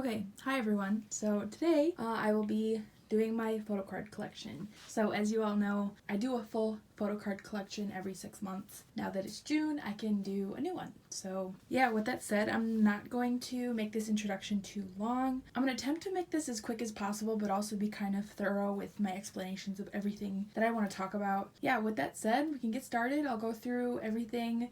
Okay, hi everyone. So today I will be doing my photocard collection. So as you all know, I do a full photocard collection every 6 months. Now that it's June, I can do a new one. So yeah, with that said, I'm not going to make this introduction too long. I'm going to attempt to make this as quick as possible, but also be kind of thorough with my explanations of everything that I want to talk about. Yeah, with that said, we can get started. I'll go through everything,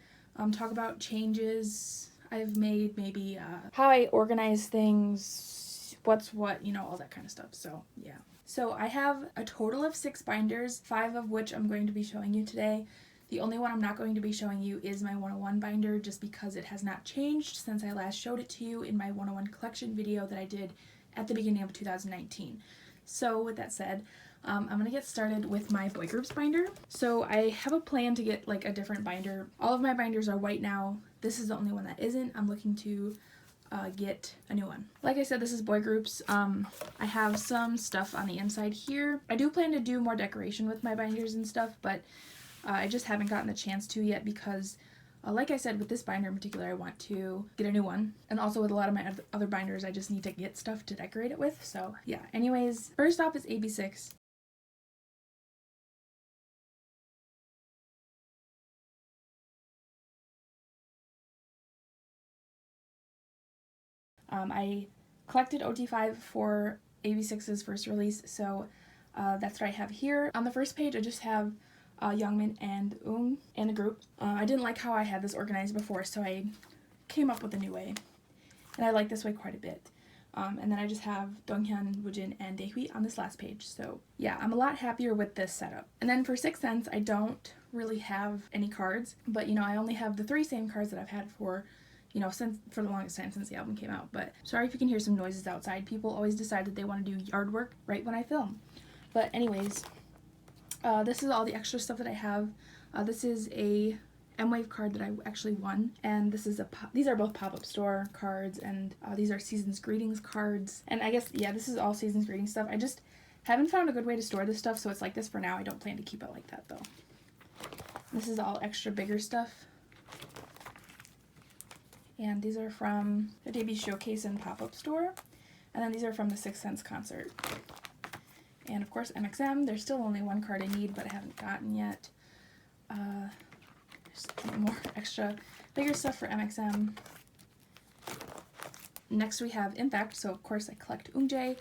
talk about changes I've made, maybe how I organize things, what's what, all that kind of stuff. So yeah. So I have a total of 6 binders, 5 of which I'm going to be showing you today. The only one I'm not going to be showing you is my 101 binder, just because it has not changed since I last showed it to you in my 101 collection video that I did at the beginning of 2019. So with that said, I'm going to get started with my boy groups binder. So I have a plan to get like a different binder. All of my binders are white now. This is the only one that isn't. I'm looking to get a new one. Like I said, this is boy groups. I have some stuff on the inside here. I do plan to do more decoration with my binders and stuff, but I just haven't gotten the chance to yet because like I said, with this binder in particular, I want to get a new one. And also with a lot of my other binders, I just need to get stuff to decorate it with. So yeah, anyways, first off is AB6. I collected OT5 for AB6's first release, so that's what I have here. On the first page, I just have Youngmin and and the group. I didn't like how I had this organized before, so I came up with a new way. And I like this way quite a bit. And then I just have Donghyun, Woojin, and Daehui on this last page. So yeah, I'm a lot happier with this setup. And then for 6th Sense, I don't really have any cards, but I only have the 3 same cards that I've had for since for the longest time since the album came out. But sorry if you can hear some noises outside. People always decide that they want to do yard work right when I film. But anyways, this is all the extra stuff that I have. This is a M-Wave card that I actually won, and this is these are both pop-up store cards, and these are Season's Greetings cards. And I guess, yeah, this is all Season's Greetings stuff. I just haven't found a good way to store this stuff, so it's like this for now. I don't plan to keep it like that, though. This is all extra bigger stuff. And these are from the debut showcase and pop-up store. And then these are from the 6th Sense concert. And of course MXM, there's still only one card I need, but I haven't gotten yet. There's more extra bigger stuff for MXM. Next we have Impact, so of course I collect Eunjae.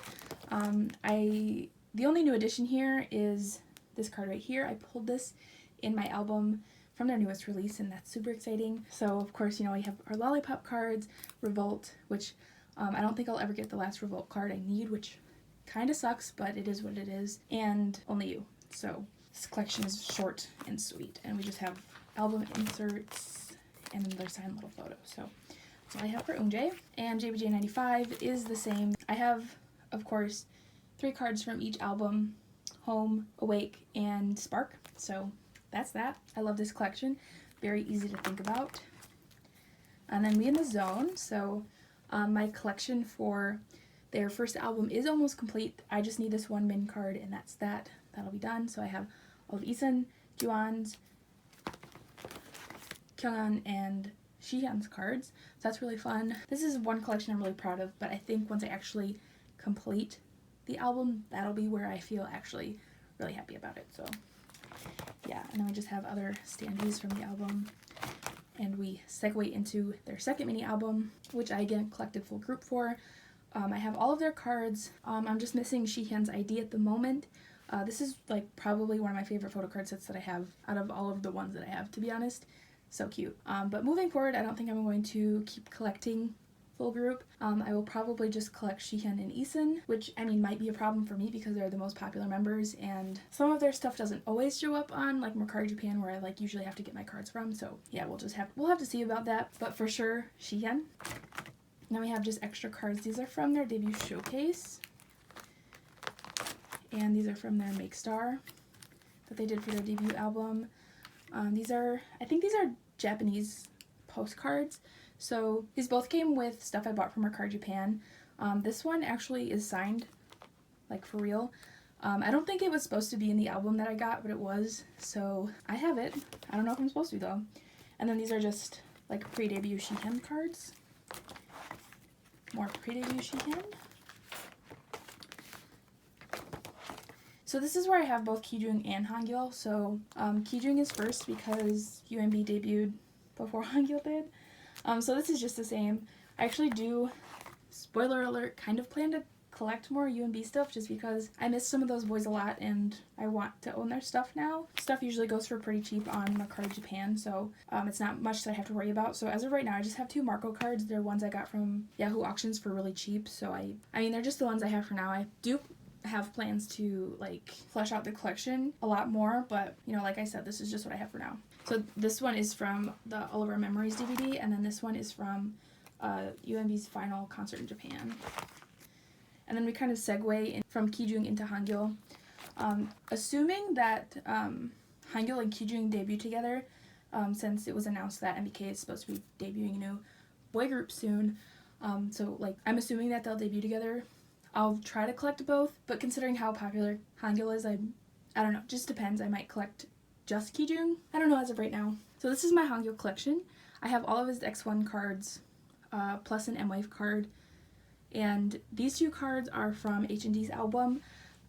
The only new addition here is this card right here. I pulled this in my album from their newest release, and that's super exciting. So of course, we have our Lollipop cards, Revolt, which I don't think I'll ever get the last Revolt card I need, which kind of sucks, but it is what it is, and Only You. So this collection is short and sweet, and we just have album inserts and then their signed little photos. So that's all I have for Eunjae. And JBJ95 is the same. I have, of course, 3 cards from each album: Home, Awake, and Spark. So that's that. I love this collection. Very easy to think about. And then We in the Zone. So my collection for their first album is almost complete. I just need this one min card, and that's that. That'll be done. So I have all of Isun, Juwan's, Kyunghan, and Shihyun's cards. So that's really fun. This is one collection I'm really proud of, but I think once I actually complete the album, that'll be where I feel actually really happy about it. So yeah, and then we just have other standees from the album, and we segue into their second mini album, which I again collected full group for. I have all of their cards. I'm just missing Shihyun's ID at the moment. This is like probably one of my favorite photo card sets that I have out of all of the ones that I have, to be honest. So cute. But moving forward, I don't think I'm going to keep collecting full group. I will probably just collect Shihyun and Isun, which might be a problem for me because they're the most popular members, and some of their stuff doesn't always show up on like Mercari Japan, where I usually have to get my cards from. So yeah, we'll have to see about that. But for sure, Shihyun. Then we have just extra cards. These are from their debut showcase, and these are from their Make Star that they did for their debut album. I think these are Japanese postcards. So these both came with stuff I bought from Mercari Japan. This one actually is signed, like for real. I don't think it was supposed to be in the album that I got, but it was. So I have it. I don't know if I'm supposed to though. And then these are just like pre-debut Shihyun cards. more pre-debut Shiken. So this is where I have both Kijung and Hangul. So Kijung is first because UMB debuted before Hangul did. So this is just the same. I actually do, spoiler alert, kind of plan to collect more UMB stuff just because I miss some of those boys a lot and I want to own their stuff now. Stuff usually goes for pretty cheap on Mercari Japan, so it's not much that I have to worry about. So as of right now, I just have 2 Marco cards. They're ones I got from Yahoo Auctions for really cheap, so I mean, they're just the ones I have for now. I do have plans to like flesh out the collection a lot more, but you know, like I said, this is just what I have for now. So this one is from the All of Our Memories DVD, and then this one is from UMB's final concert in Japan. And then we kind of segue from Kijung into Hangul. Assuming that Hangul and Kijung debut together, since it was announced that MBK is supposed to be debuting a new boy group soon, so like I'm assuming that they'll debut together. I'll try to collect both, but considering how popular Hangul is, I don't know, just depends. I might collect just Kijung. I don't know as of right now. So this is my Hangul collection. I have all of his X1 cards, plus an M-Wave card, and these 2 cards are from H&D's album.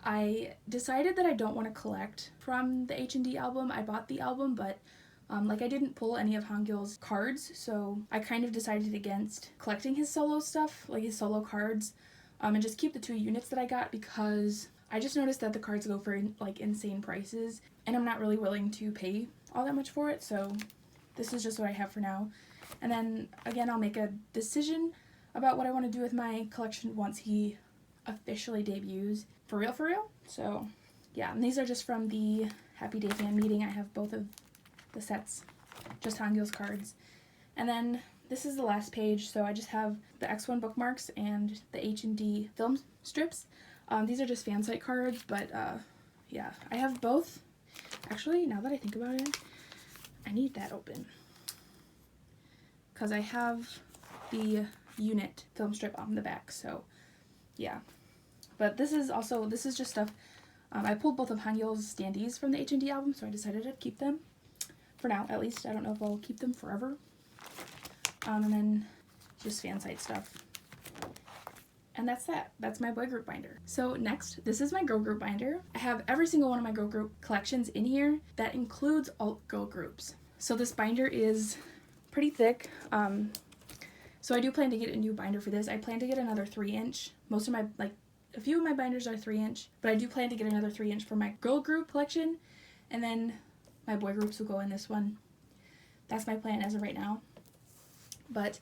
I decided that I don't want to collect from the H&D album. I bought the album, but like I didn't pull any of Hangul's cards, so I kind of decided against collecting his solo stuff, like his solo cards. And just keep the 2 units that I got because I just noticed that the cards go for like insane prices and I'm not really willing to pay all that much for it, so this is just what I have for now. And then again, I'll make a decision about what I want to do with my collection once he officially debuts for real. So yeah, and these are just from the Happy Day fan meeting. I have both of the sets, just Hangul's cards. And then this is the last page, so I just have the X1 bookmarks and the H&D film strips. These are just fan site cards, but yeah, I have both. Actually, now that I think about it, I need that open because I have the unit film strip on the back, so yeah. But this is just stuff. I pulled both of Hangul's standees from the H&D album, so I decided to keep them for now, at least. I don't know if I'll keep them forever. And then just fan site stuff. And that's that. That's my boy group binder. So next, this is my girl group binder. I have every single one of my girl group collections in here. That includes alt girl groups. So this binder is pretty thick. So I do plan to get a new binder for this. I plan to get another 3-inch. Most of my, like, a few of my binders are 3-inch, but I do plan to get another 3-inch for my girl group collection, and then my boy groups will go in this one. That's my plan as of right now. But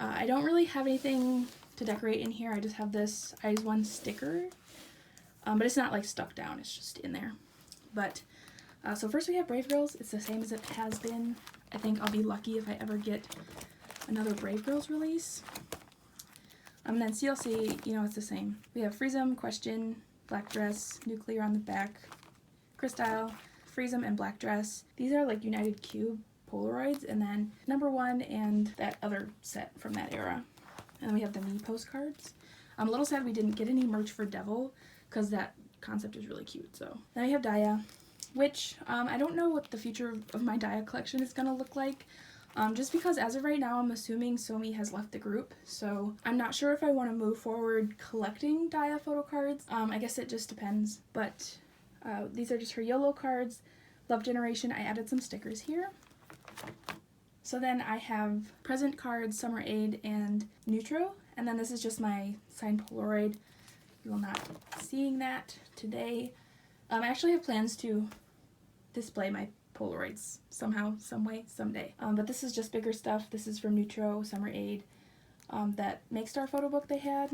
I don't really have anything to decorate in here. I just have this IZ*ONE sticker, but it's not like stuck down, it's just in there. But so first we have Brave Girls. It's the same as it has been. I think I'll be lucky if I ever get another Brave Girls release. And then CLC, you know, it's the same. We have Freezem, Question, Black Dress, Nuclear on the back, Crystyle, Freezem, and Black Dress. These are like United Cube Polaroids, and then number 1 and that other set from that era. And then we have the Me postcards. I'm a little sad we didn't get any merch for Devil because that concept is really cute. So then we have Daya, which I don't know what the future of my Daya collection is gonna look like. Just because as of right now, I'm assuming Somi has left the group, so I'm not sure if I want to move forward collecting Daya photo cards. I guess it just depends, but these are just her YOLO cards. Love Generation, I added some stickers here. So then I have Present cards, Summer Aid, and Neutro, and then this is just my signed Polaroid. You will not be seeing that today. I actually have plans to display my Polaroids somehow, some way, someday. But this is just bigger stuff. This is from Neutro, Summer Aid, that Make Star photo book they had.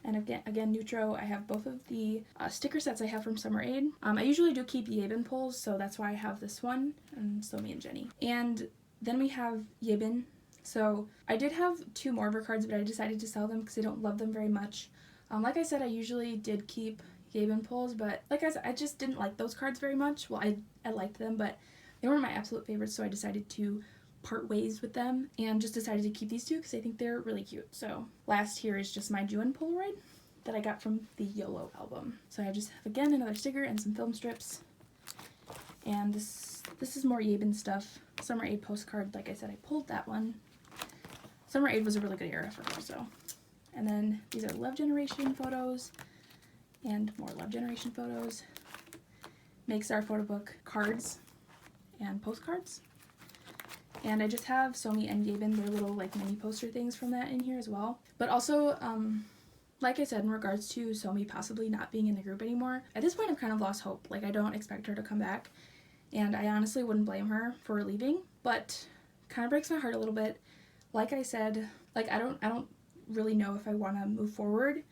And again, Neutro, I have both of the sticker sets I have from Summer Aid. I usually do keep Yebin pulls, so that's why I have this one, and Somi and Jenny. And then we have Yebin. So I did have 2 more of her cards, but I decided to sell them because I don't love them very much. Like I said, I usually did keep Yebin pulls, but like I said, I just didn't like those cards very much. Well, I liked them, but they weren't my absolute favorites, so I decided to part ways with them and just decided to keep these 2 because I think they're really cute. So last here is just my June Polaroid that I got from the YOLO album. So I just have, again, another sticker and some film strips. And this is more Yebin stuff. Summer Aid postcard, like I said, I pulled that one. Summer Aid was a really good era for her, so. And then these are Love Generation photos and more Love Generation photos. Makes our photo book cards and postcards. And I just have Somi and Yabin, their little like mini poster things from that in here as well. But also, like I said, in regards to Somi possibly not being in the group anymore, at this point I've kind of lost hope. Like, I don't expect her to come back, and I honestly wouldn't blame her for leaving, but kind of breaks my heart a little bit. Like I said, like I don't really know if I want to move forward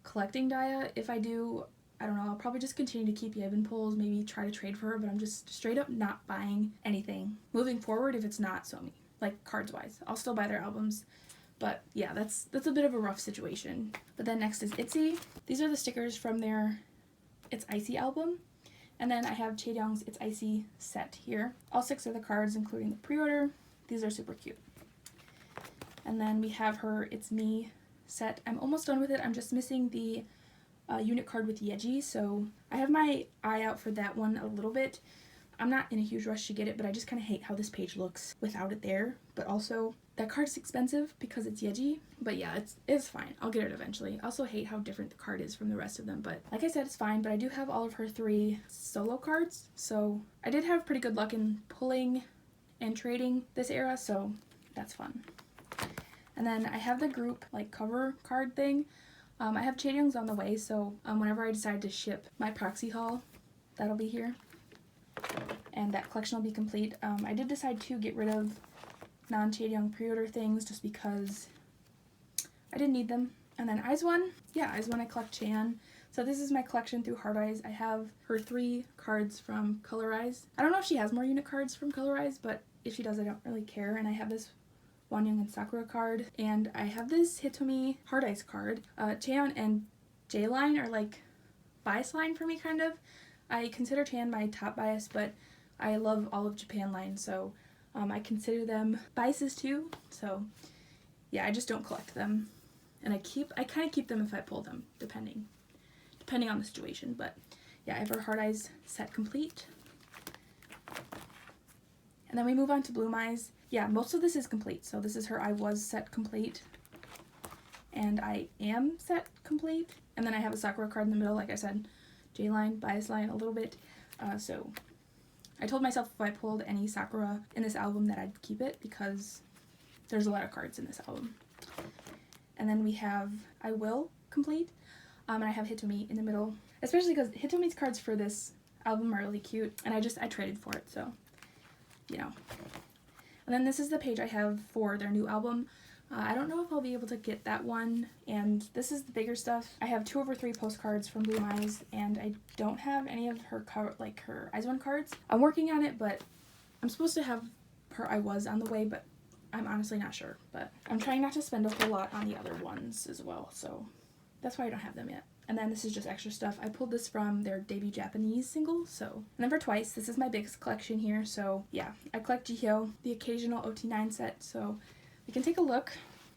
collecting Daya. If I do, I don't know, I'll probably just continue to keep Yabin pulls, maybe try to trade for her, but I'm just straight up not buying anything moving forward if it's not Somi, like cards wise. I'll still buy their albums, but yeah, that's a bit of a rough situation. But then next is ITZY. These are the stickers from their It's Icy album. And then I have Chaeyoung's It's Icy set here. All 6 of the cards, including the pre-order. These are super cute. And then we have her It's Me set. I'm almost done with it. I'm just missing the unit card with Yeji, so I have my eye out for that one a little bit. I'm not in a huge rush to get it, but I just kind of hate how this page looks without it there. But also, that card is expensive because it's Yeji. But yeah, it's fine. I'll get it eventually. I also hate how different the card is from the rest of them. But like I said, it's fine. But I do have all of her 3 solo cards. So I did have pretty good luck in pulling and trading this era. So that's fun. And then I have the group like cover card thing. I have Chaeyoung's on the way. So whenever I decide to ship my proxy haul, that'll be here. And that collection will be complete. I did decide to get rid of non-Chaeyoung pre-order things just because I didn't need them. And then IZ*ONE, yeah, IZ*ONE I collect Chaeyeon. So this is my collection through Heart Eyes. I have her 3 cards from Color Eyes. I don't know if she has more unit cards from Color Eyes, but if she does, I don't really care. And I have this Wonyoung and Sakura card, and I have this Hitomi Heart Eyes card. Chaeyeon and J-Line are like bias line for me, kind of. I consider Chaeyeon my top bias, but I love all of Japan line, so I consider them biases too. So yeah, I just don't collect them, and I kind of keep them if I pull them, depending on the situation. But yeah, I have her Heart Eyes set complete, and then we move on to Bloom Eyes. Yeah, most of this is complete. So this is her I Was set complete, and I Am set complete, and then I have a Sakura card in the middle, like I said. J-line, bias line a little bit. So I told myself if I pulled any Sakura in this album that I'd keep it because there's a lot of cards in this album. And then we have I Will complete, and I have Hitomi in the middle, especially because Hitomi's cards for this album are really cute, and I traded for it, so, you know. And then this is the page I have for their new album. I don't know if I'll be able to get that one, and this is the bigger stuff. I have 2 of her 3 postcards from Bloom Eyes, and I don't have any of her her IZ*ONE cards. I'm working on it, but I'm supposed to have her I Was on the way, but I'm honestly not sure. But I'm trying not to spend a whole lot on the other ones as well, so that's why I don't have them yet. And then this is just extra stuff. I pulled this from their debut Japanese single, so. And then for Twice, this is my biggest collection here, so yeah. I collect Jihyo, the occasional OT9 set, so we can take a look.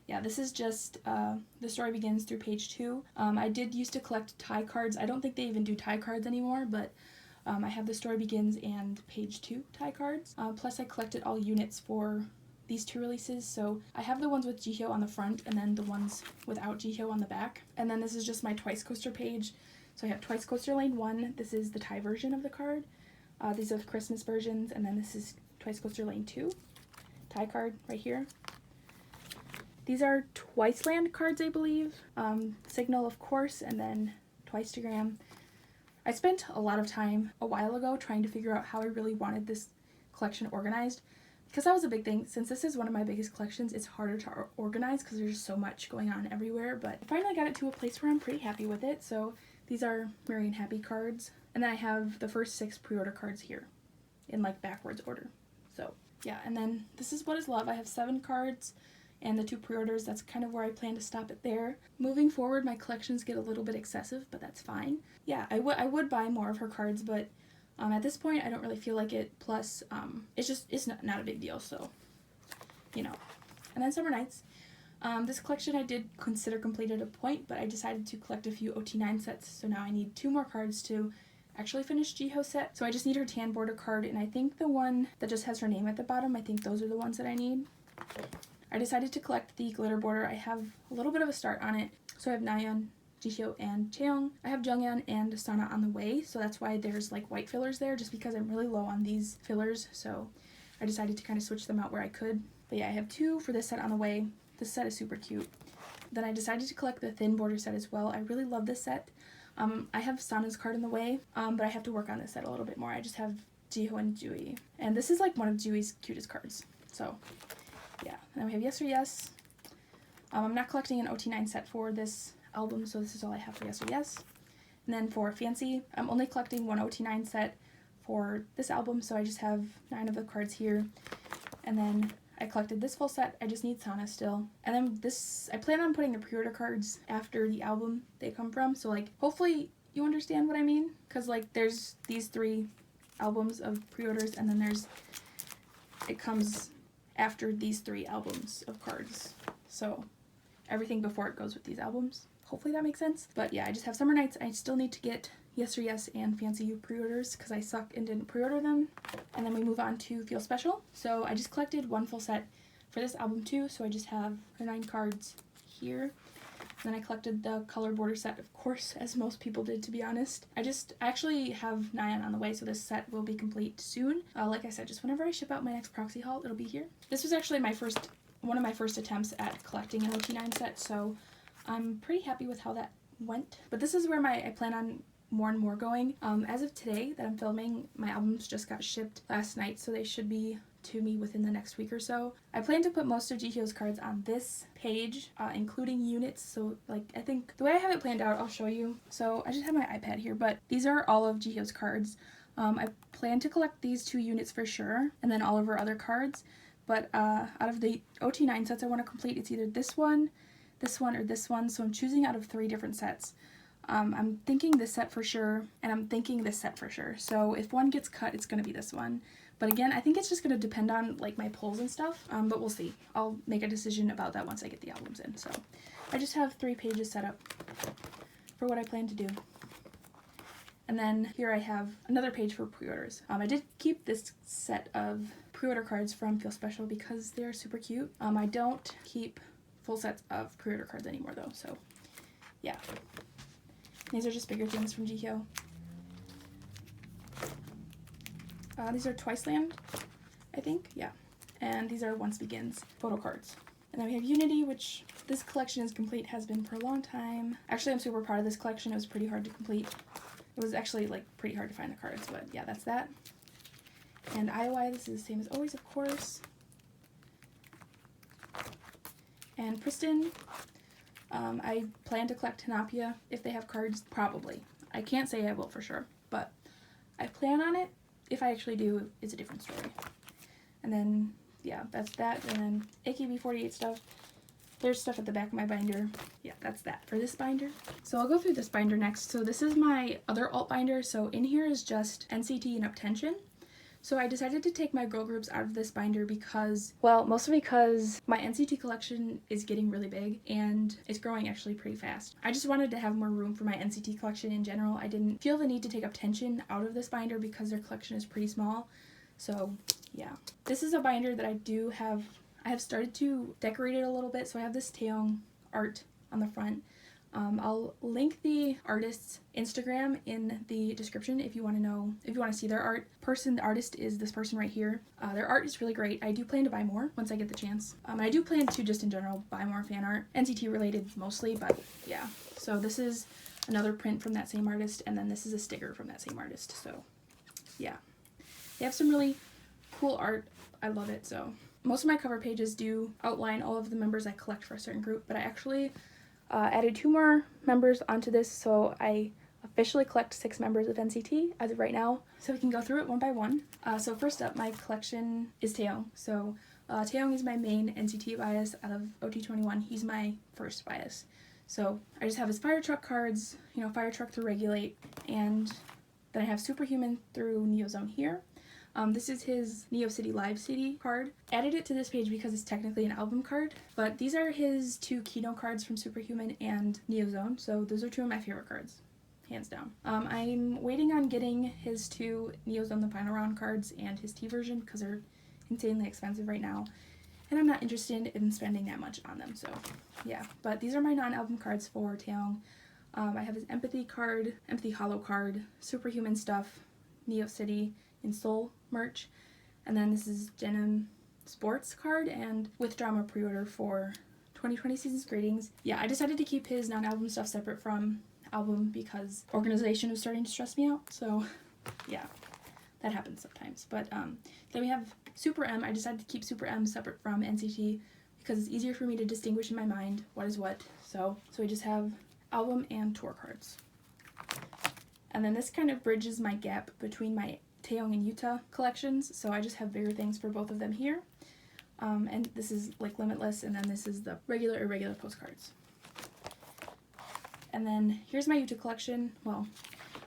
Yeah, this is just The Story Begins through page 2. I did used to collect tie cards. I don't think they even do tie cards anymore, but I have The Story Begins and page 2 tie cards. Plus I collected all units for these 2 releases, so I have the ones with Jihyo on the front and then the ones without Jihyo on the back. And then this is just my Twice coaster page. So I have Twice Coaster Lane 1. This is the Thai version of the card. These are the Christmas versions, and then this is Twice Coaster Lane 2. Thai card right here. These are Twice Land cards, I believe. Signal, of course, and then Twicegram. I spent a lot of time a while ago trying to figure out how I really wanted this collection organized, because that was a big thing. Since this is one of my biggest collections, it's harder to organize because there's just so much going on everywhere, but I finally got it to a place where I'm pretty happy with it. So these are Merry and Happy cards, and then I have the first 6 pre-order cards here in like backwards order. So yeah, and then this is What Is Love. I have 7 cards and the 2 pre-orders. That's kind of where I plan to stop it there. Moving forward, my collections get a little bit excessive, but that's fine. Yeah, I would buy more of her cards, but at this point, I don't really feel like it. Plus, it's not a big deal, so, you know. And then Summer Nights. This collection I did consider complete at a point, but I decided to collect a few OT9 sets, so now I need 2 more cards to actually finish Jihyo's set. So I just need her tan border card, and I think the one that just has her name at the bottom, I think those are the ones that I need. I decided to collect the glitter border. I have a little bit of a start on it. So I have Nayeon, Jihyo, and Chaeyoung. I have Jungyeon and Sana on the way, so that's why there's like white fillers there, just because I'm really low on these fillers, so I decided to kind of switch them out where I could. But yeah, I have 2 for this set on the way. This set is super cute. Then I decided to collect the thin border set as well. I really love this set. I have Sana's card in the way, but I have to work on this set a little bit more. I just have Jihyo and Jui. And this is like one of Jui's cutest cards. So yeah, then we have Yes or Yes. I'm not collecting an OT9 set for this album, so this is all I have for Yes or Yes. And then for Fancy, I'm only collecting one OT9 set for this album, so I just have 9 of the cards here. And then I collected this full set. I just need Sana still. And then this, I plan on putting the pre-order cards after the album they come from, so like hopefully you understand what I mean, because like there's these 3 albums of pre-orders, and then it comes after these 3 albums of cards, so everything before it goes with these albums. Hopefully that makes sense. But yeah, I just have Summer Nights. I still need to get Yes or Yes and Fancy You pre-orders because I suck and didn't pre-order them. And then we move on to Feel Special. So I just collected 1 full set for this album too, so I just have her 9 cards here. And then I collected the color border set, of course, as most people did, to be honest. I actually have Nayeon on the way, so this set will be complete soon. Like I said, just whenever I ship out my next proxy haul, it'll be here. This was actually one of my first attempts at collecting an OT9 set, so I'm pretty happy with how that went. But this is where I plan on more and more going. As of today that I'm filming, my albums just got shipped last night, so they should be to me within the next week or so. I plan to put most of Jihyo's cards on this page, including units, so like I think the way I have it planned out, I'll show you. So I just have my iPad here, but these are all of Jihyo's cards. I plan to collect these 2 units for sure, and then all of her other cards, but out of the OT9 sets I want to complete, it's either this one, or this one, so I'm choosing out of 3 different sets. I'm thinking this set for sure, and I'm thinking this set for sure. So if one gets cut, it's going to be this one. But again, I think it's just going to depend on like my pulls and stuff, but we'll see. I'll make a decision about that once I get the albums in. So I just have 3 pages set up for what I plan to do. And then here I have another page for pre-orders. I did keep this set of pre-order cards from Feel Special because they're super cute. I don't keep full sets of pre-order cards anymore though, so yeah. These are just bigger things from Jihyo. These are Twiceland, I think, yeah. And these are Once Begins photo cards. And then we have Unity, which this collection is complete, has been for a long time. Actually, I'm super proud of this collection. It was pretty hard to complete. It was actually like pretty hard to find the cards, but yeah, that's that. And IOI, this is the same as always, of course. And Pristin, I plan to collect Tanapia if they have cards, probably. I can't say I will for sure, but I plan on it. If I actually do, it's a different story. And then, yeah, that's that. And then AKB48 stuff. There's stuff at the back of my binder. Yeah, that's that for this binder. So I'll go through this binder next. So this is my other alt binder. So in here is just NCT and Uptension. So I decided to take my girl groups out of this binder because, well, mostly because my NCT collection is getting really big and it's growing actually pretty fast. I just wanted to have more room for my NCT collection in general. I didn't feel the need to take Uptension out of this binder because their collection is pretty small. So yeah. This is a binder that I have started to decorate it a little bit. So I have this Taeyong art on the front. I'll link the artist's Instagram in the description if you want to see their art. The artist is this person right here. Their art is really great. I do plan to buy more once I get the chance. I do plan to just in general buy more fan art, NCT related mostly, but yeah. So this is another print from that same artist, and then this is a sticker from that same artist. So yeah, they have some really cool art. I love it. So most of my cover pages do outline all of the members I collect for a certain group, but I actually added 2 more members onto this, so I officially collect 6 members of NCT as of right now. So we can go through it one by one. So first up, my collection is Taeyong. So Taeyong is my main NCT bias out of OT21. He's my first bias. So I just have his Fire Truck cards, Fire Truck through Regulate, and then I have Superhuman through Neozone here. This is his Neo City Live CD card. Added it to this page because it's technically an album card, but these are his 2 Kino cards from Superhuman and Neozone, so those are 2 of my favorite cards, hands down. I'm waiting on getting his 2 Neozone The Final Round cards and his T version because they're insanely expensive right now. and I'm not interested in spending that much on them, so yeah. But these are my non-album cards for Taeyong. I have his Empathy card, Empathy Hollow card, Superhuman stuff, Neo City, and Seoul merch, and then this is Denim Sports card and With Drama pre-order for 2020 Season's Greetings. Yeah, I decided to keep his non-album stuff separate from album because organization was starting to stress me out, so yeah, that happens sometimes. But then we have Super M. I decided to keep Super M separate from NCT because it's easier for me to distinguish in my mind what is what. So we just have album and tour cards. And then this kind of bridges my gap between my Taeyong and Yuta collections, so I just have bigger things for both of them here. And this is like Limitless, and then this is the regular irregular postcards. And then here's my Yuta collection. Well,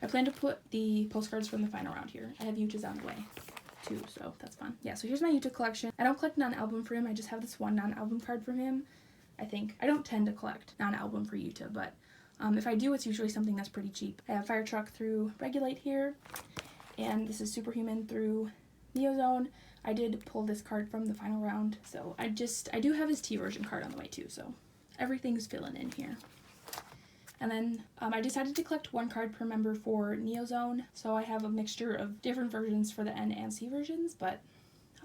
I plan to put the postcards from the final round here. I have Yuta's on the way too, so that's fun. Yeah, so here's my Yuta collection. I don't collect non-album for him, I just have this one non-album card from him. I think. I don't tend to collect non-album for Yuta, but if I do, it's usually something that's pretty cheap. I have Fire Truck through Regulate here, and this is Superhuman through Neozone. I did pull this card from the final round, so I do have his T version card on the way too, so everything's filling in here. And then I decided to collect one card per member for Neozone, so I have a mixture of different versions for the N and C versions, but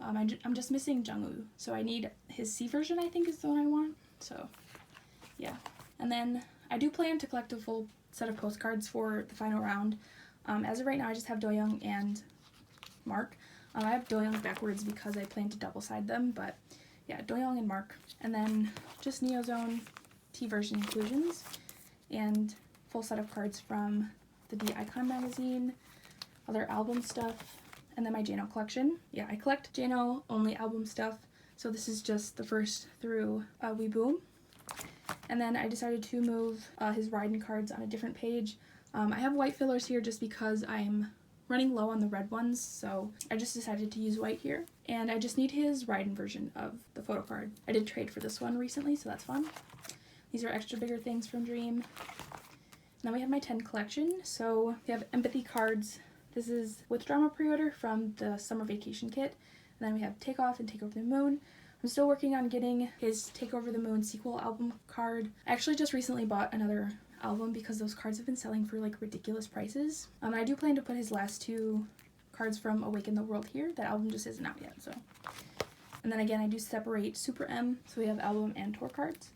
I'm just missing Jungwoo, so I need his C version, I think is the one I want, so yeah. And then I do plan to collect a full set of postcards for the final round. As of right now, I just have Doyoung and Mark. I have Doyoung backwards because I plan to double side them, but yeah, Doyoung and Mark. And then just Neozone T version inclusions and full set of cards from the D Icon magazine, other album stuff, and then my Jano collection. Yeah, I collect Jano only album stuff, so this is just the first through We Boom. And then I decided to move his Raiden cards on a different page. I have white fillers here just because I'm running low on the red ones, so I just decided to use white here. And I just need his Raiden version of the Photocard. I did trade for this one recently, so that's fun. These are extra bigger things from Dream. Now we have my 10 collection. So we have Empathy cards. This is With Drama pre-order from the Summer Vacation kit. And then we have Take Off and Take Over the Moon. I'm still working on getting his Take Over the Moon sequel album card. I actually just recently bought another album because those cards have been selling for like ridiculous prices. I do plan to put his last two cards from Awaken the World here. That album just isn't out yet, so. And then again, I do separate Super M, so we have album and tour cards.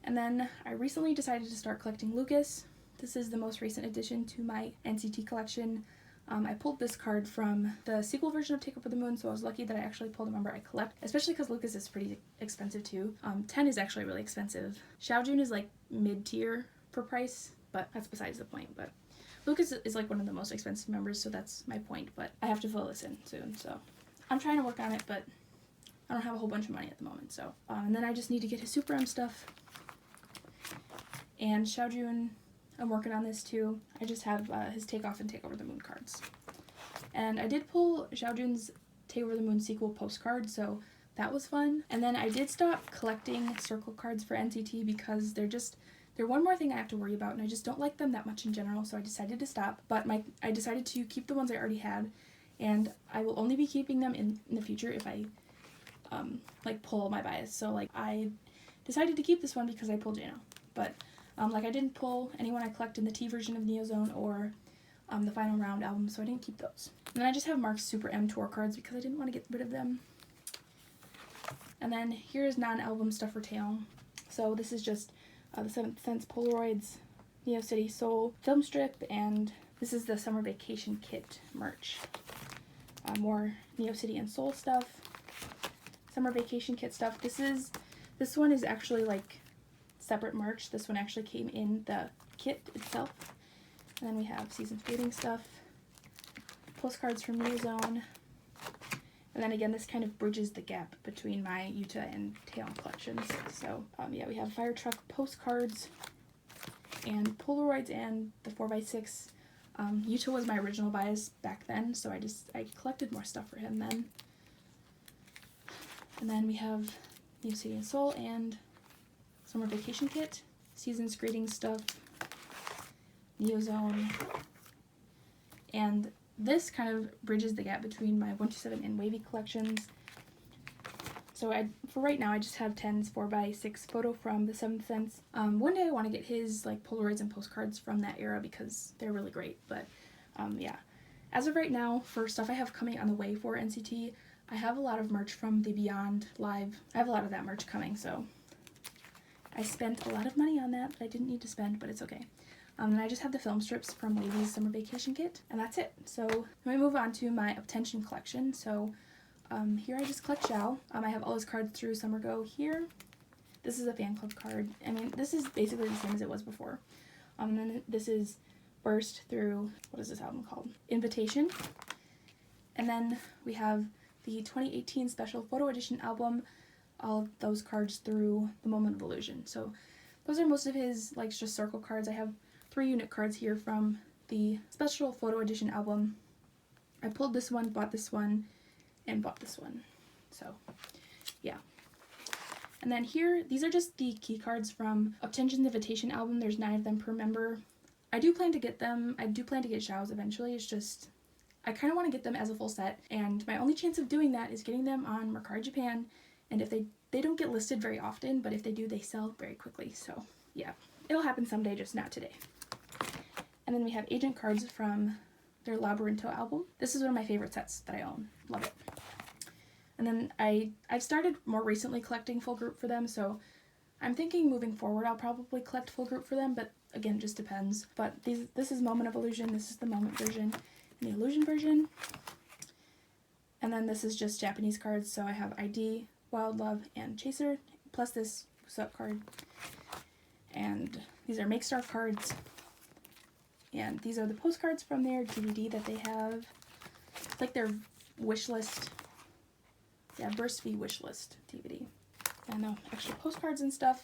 And then I recently decided to start collecting Lucas. This is the most recent addition to my NCT collection. I pulled this card from the sequel version of Take Over the Moon, so I was lucky that I actually pulled a member I collect, especially because Lucas is pretty expensive too. 10 is actually really expensive. Xiaojun is like mid-tier for price, but that's besides the point. But Lucas is like one of the most expensive members, so that's my point, but I have to fill this in soon, so I'm trying to work on it, but I don't have a whole bunch of money at the moment, so. And then I just need to get his Super M stuff. And Xiaojun, I'm working on this too. I just have his Take Off and Take Over the Moon cards. And I did pull Xiaojun's Take Over the Moon sequel postcard, so that was fun. And then I did stop collecting circle cards for NCT because they're one more thing I have to worry about, and I just don't like them that much in general, so I decided to stop. But I decided to keep the ones I already had, and I will only be keeping them in the future if I like pull my bias. So like I decided to keep this one because I pulled Jano, but like I didn't pull anyone I collect in the T version of Neozone or the final round album, so I didn't keep those. And then I just have Mark's Super M tour cards because I didn't want to get rid of them. And then here's non-album stuff for Taeyong. So this is just the 7th Sense Polaroids, Neo City Seoul film strip, and this is the Summer Vacation kit merch. More Neo City and Seoul stuff. Summer Vacation kit stuff. This one is actually like separate merch. This one actually came in the kit itself. And then we have Season's Greeting stuff, postcards from Neozone, and then again this kind of bridges the gap between my Yuta and Taeyong collections. So yeah, we have Fire Truck postcards and Polaroids and the 4x6. Yuta was my original bias back then, so I collected more stuff for him then. And then we have Neo City and Seoul and Summer Vacation kit, Season's Greeting stuff, Neozone, and this kind of bridges the gap between my 127 and Wavy collections. So for right now, I just have 10's 4x6 photo from the 7th Sense. One day I want to get his like Polaroids and postcards from that era because they're really great. But yeah, as of right now, for stuff I have coming on the way for NCT, I have a lot of merch from the Beyond Live. I have a lot of that merch coming, so I spent a lot of money on that I didn't need to spend, but it's okay. And I just have the film strips from Wavy's summer vacation kit, and that's it. So let me move on to my Obtention collection. So here I just collect Xiao. I have all his cards through Summer Go here. This is a fan club card. I mean, this is basically the same as it was before. And then this is Burst through, what is this album called? Invitation. And then we have the 2018 Special Photo Edition album, all of those cards through The Moment of Illusion. So those are most of his, like, just circle cards. I have 3 unit cards here from the Special Photo Edition album. I pulled this one, bought this one, and bought this one. So yeah. And then here, these are just the key cards from Obtention's Invitation album. There's 9 of them per member. I do plan to get them. I do plan to get Xiao's eventually. It's just, I kind of want to get them as a full set, and my only chance of doing that is getting them on Mercari Japan, and if they don't get listed very often, but if they do, they sell very quickly. So yeah, it'll happen someday, just not today. And then we have agent cards from their Labyrinto album. This is one of my favorite sets that I own. Love it. And then I've started more recently collecting full group for them, so I'm thinking moving forward I'll probably collect full group for them, but again, it just depends. But this is Moment of Illusion, this is the Moment version, and the Illusion version. And then this is just Japanese cards, so I have ID, Wild Love, and Chaser, plus this What's card. And these are Make Star cards. And these are the postcards from their DVD that they have. It's like their wish list. Yeah, Burst V wish list DVD. And extra postcards and stuff.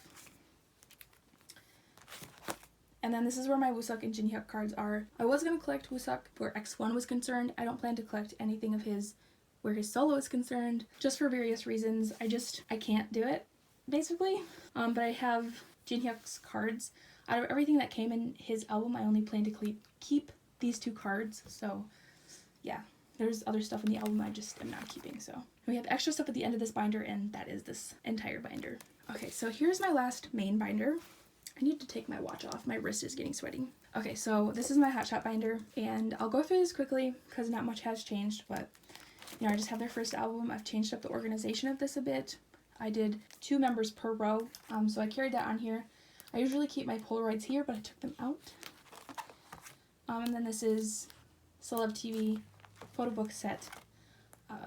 And then this is where my Wooseok and Jinhyuk cards are. I was going to collect Wooseok where X1 was concerned. I don't plan to collect anything of his where his solo is concerned, just for various reasons. I can't do it, basically. But I have Jinhyuk's cards. Out of everything that came in his album, I only plan to keep these 2 cards. So yeah, there's other stuff in the album I just am not keeping. So we have extra stuff at the end of this binder, and that is this entire binder. Okay, so here's my last main binder. I need to take my watch off. My wrist is getting sweaty. Okay, so this is my Hot Shot binder, and I'll go through this quickly because not much has changed, but you know, I just have their first album. I've changed up the organization of this a bit. I did 2 members per row, so I carried that on here. I usually keep my Polaroids here, but I took them out. And then this is Celeb TV photo book set,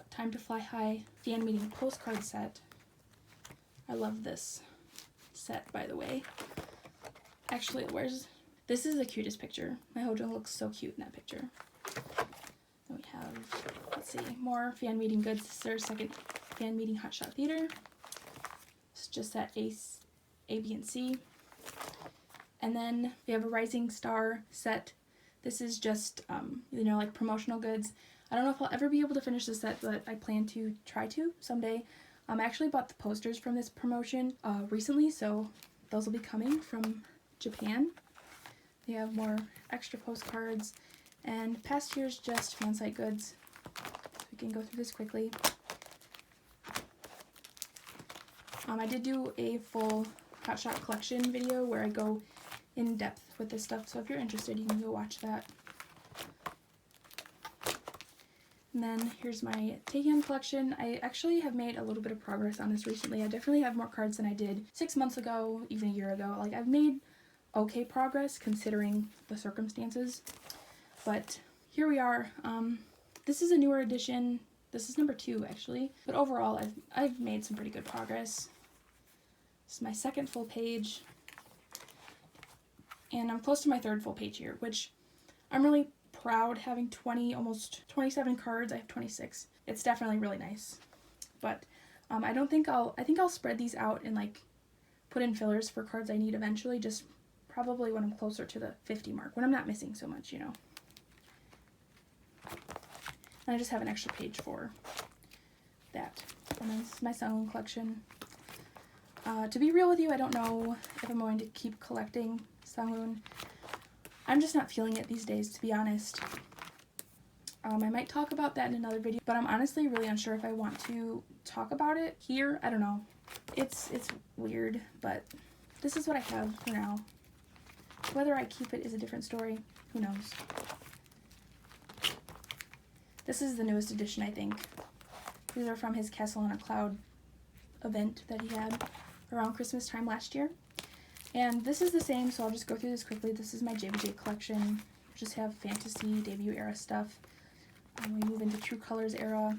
Time to Fly High fan meeting postcard set. I love this set, by the way. Actually, this is the cutest picture. My Hojo looks so cute in that picture. Then we have, let's see, more fan meeting goods. This is our second fan meeting Hot Shot Theater. It's just that A, B, and C. And then we have a Rising Star set. This is just, you know, like promotional goods. I don't know if I'll ever be able to finish this set, but I plan to try to someday. I actually bought the posters from this promotion recently, so those will be coming from Japan. We have more extra postcards, and past year's just fan site goods. So we can go through this quickly. I did do a full Hot Shot collection video where I go in depth with this stuff, so if you're interested, you can go watch that. And then here's my Taehyun collection. I actually have made a little bit of progress on this recently. I definitely have more cards than I did 6 months ago, even a year ago. Like, I've made okay progress considering the circumstances, but here we are. This is a newer edition. This is number 2 actually, but overall I've made some pretty good progress. This is my second full page, and I'm close to my 3rd full page here, which I'm really proud having almost 27 cards. I have 26. It's definitely really nice, but I think I'll spread these out and like put in fillers for cards I need eventually, just probably when I'm closer to the 50 mark, when I'm not missing so much, you know. And I just have an extra page for that. And then this is my Sungwoon collection. To be real with you, I don't know if I'm going to keep collecting Sungwoon. I'm just not feeling it these days, to be honest. I might talk about that in another video, but I'm honestly really unsure if I want to talk about it here. I don't know. It's weird, but this is what I have for now. Whether I keep it is a different story. Who knows? This is the newest edition, I think. These are from his Castle on a Cloud event that he had around Christmas time last year. And this is the same, so I'll just go through this quickly. This is my JBJ collection. Just have fantasy debut era stuff. We move into True Colors era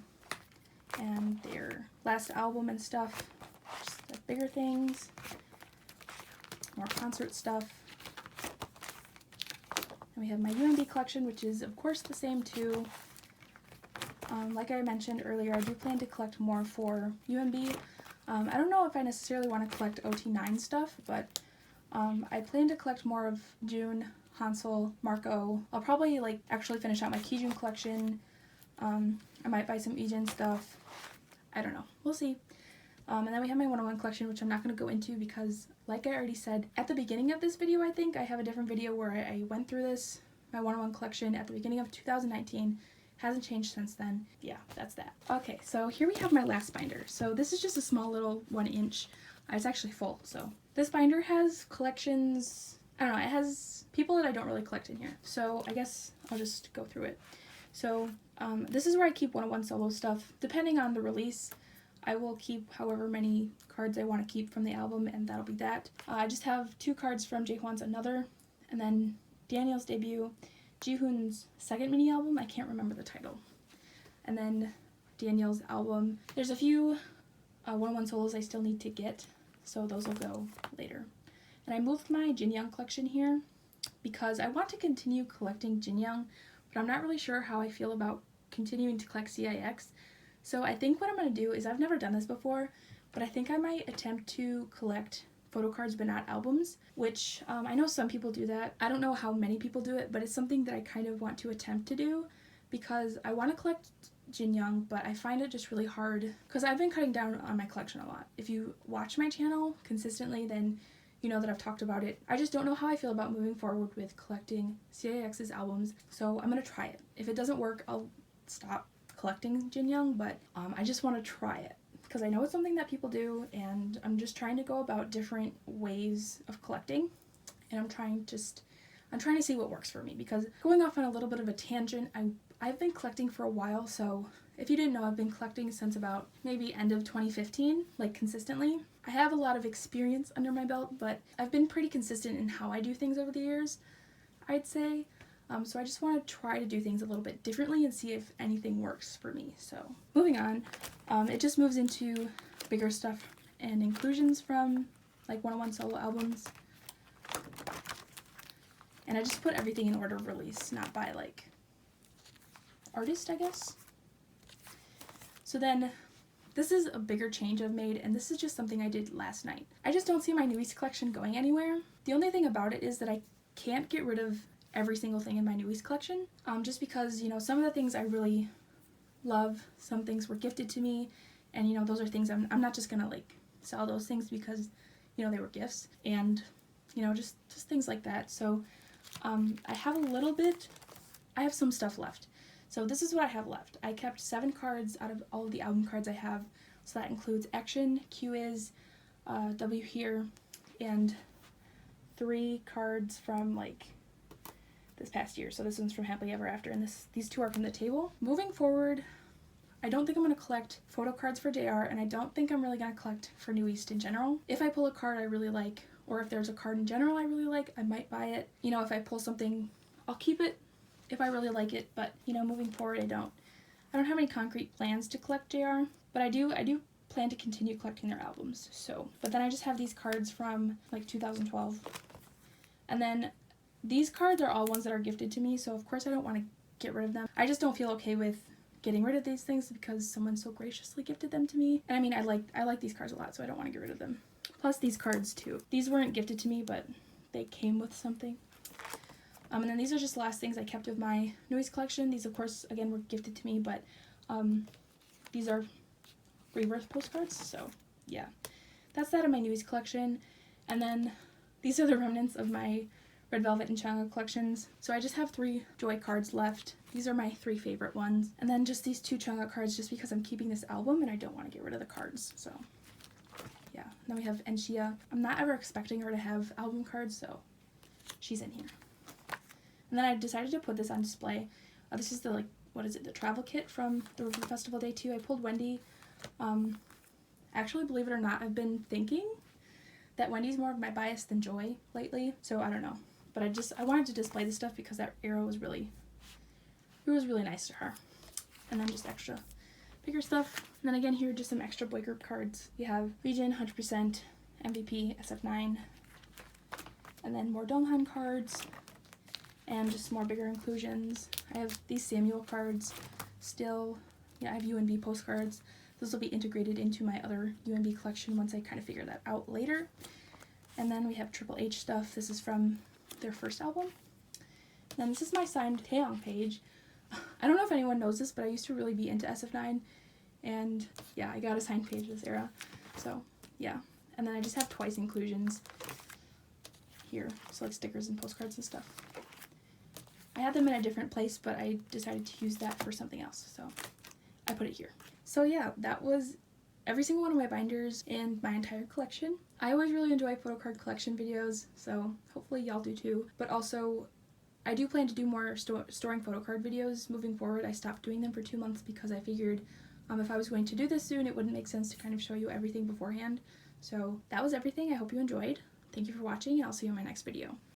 and their last album and stuff. Just the bigger things. More concert stuff. And we have my UMB collection, which is of course the same too. Like I mentioned earlier, I do plan to collect more for UMB. I don't know if I necessarily want to collect OT9 stuff, but I plan to collect more of June, Hansel, Marco. I'll probably like actually finish out my Kijun collection. I might buy some Ijin stuff. I don't know. We'll see. And then we have my 101 collection, which I'm not going to go into because, like I already said at the beginning of this video, I think I have a different video where I went through this, my 101 collection at the beginning of 2019. Hasn't changed since then. Yeah, that's that. Okay, so here we have my last binder. So this is just a small little 1-inch. It's actually full, so. This binder has collections, I don't know, it has people that I don't really collect in here. So I guess I'll just go through it. So this is where I keep 101 solo stuff. Depending on the release, I will keep however many cards I want to keep from the album, and that'll be that. I just have 2 cards from Jaehwan's Another, and then Daniel's debut, Jihoon's second mini album, I can't remember the title, and then Daniel's album. There's a few 101 solos I still need to get, so those will go later. And I moved my Jinyoung collection here because I want to continue collecting Jinyoung, but I'm not really sure how I feel about continuing to collect CIX. So I think what I'm going to do is, I've never done this before, but I think I might attempt to collect photocards but not albums, which I know some people do that. I don't know how many people do it, but it's something that I kind of want to attempt to do because I want to collect Jinyoung, but I find it just really hard because I've been cutting down on my collection a lot. If you watch my channel consistently, then you know that I've talked about it. I just don't know how I feel about moving forward with collecting CIX's albums, so I'm going to try it. If it doesn't work, I'll stop collecting Jinyoung, but I just want to try it because I know it's something that people do, and I'm just trying to go about different ways of collecting, and I'm trying to see what works for me. Because going off on a little bit of a tangent, I've been collecting for a while, so if you didn't know, I've been collecting since about maybe end of 2015, like consistently. I have a lot of experience under my belt, but I've been pretty consistent in how I do things over the years, I'd say. So I just want to try to do things a little bit differently and see if anything works for me. So moving on, it just moves into bigger stuff and inclusions from like 101 solo albums. And I just put everything in order of release, not by like artist, I guess. So then this is a bigger change I've made, and this is just something I did last night. I just don't see my Newies collection going anywhere. The only thing about it is that I can't get rid of every single thing in my Newies collection, just because, you know, some of the things I really love, some things were gifted to me, and, you know, those are things I'm not just gonna like sell those things because, you know, they were gifts, and, you know, just things like that. So I have some stuff left. So this is what I have left. I kept 7 cards out of all of the album cards I have, so that includes Action, Q Is, W Here, and 3 cards from like this past year. So this one's from Happily Ever After, and these 2 are from the table. Moving forward, I don't think I'm going to collect photo cards for JR, and I don't think I'm really going to collect for New East in general. If I pull a card I really like, or if there's a card in general I really like, I might buy it. You know, if I pull something, I'll keep it if I really like it, but, you know, moving forward, I don't have any concrete plans to collect JR, but I do plan to continue collecting their albums. So, but then I just have these cards from like 2012, and then these cards are all ones that are gifted to me, so of course I don't want to get rid of them. I just don't feel okay with getting rid of these things because someone so graciously gifted them to me. And I mean, I like these cards a lot, so I don't want to get rid of them. Plus these cards too. These weren't gifted to me, but they came with something. And then these are just the last things I kept of my Newies collection. These, of course, again, were gifted to me, but these are reverse postcards, so yeah. That's that of my Newies collection. And then these are the remnants of my Red Velvet and Changa collections. So I just have 3 Joy cards left. These are my 3 favorite ones. And then just these 2 Changa cards just because I'm keeping this album and I don't want to get rid of the cards. So yeah. Then we have Enshia. I'm not ever expecting her to have album cards, so she's in here. And then I decided to put this on display. This is the, like, what is it, the travel kit from the Review Festival Day 2. I pulled Wendy. Actually, believe it or not, I've been thinking that Wendy's more of my bias than Joy lately, so I don't know. But I wanted to display this stuff because that era was really nice to her. And then just extra bigger stuff. And then again here, just some extra boy group cards. We have Region, 100%, MVP, SF9, and then more Donghan cards, and just more bigger inclusions. I have these Samuel cards still. Yeah, I have UNB postcards. This will be integrated into my other UNB collection once I kind of figure that out later. And then we have Triple H stuff. This is from their first album. And then this is my signed Taeyong page. I don't know if anyone knows this, but I used to really be into SF9. And yeah, I got a signed page this era. So yeah. And then I just have twice inclusions here. So like stickers and postcards and stuff. I had them in a different place, but I decided to use that for something else. So I put it here. So yeah, that was every single one of my binders and my entire collection. I always really enjoy Photocard collection videos, so hopefully y'all do too. But also, I do plan to do more storing Photocard videos moving forward. I stopped doing them for 2 months because I figured if I was going to do this soon, it wouldn't make sense to kind of show you everything beforehand. So that was everything. I hope you enjoyed. Thank you for watching, and I'll see you in my next video.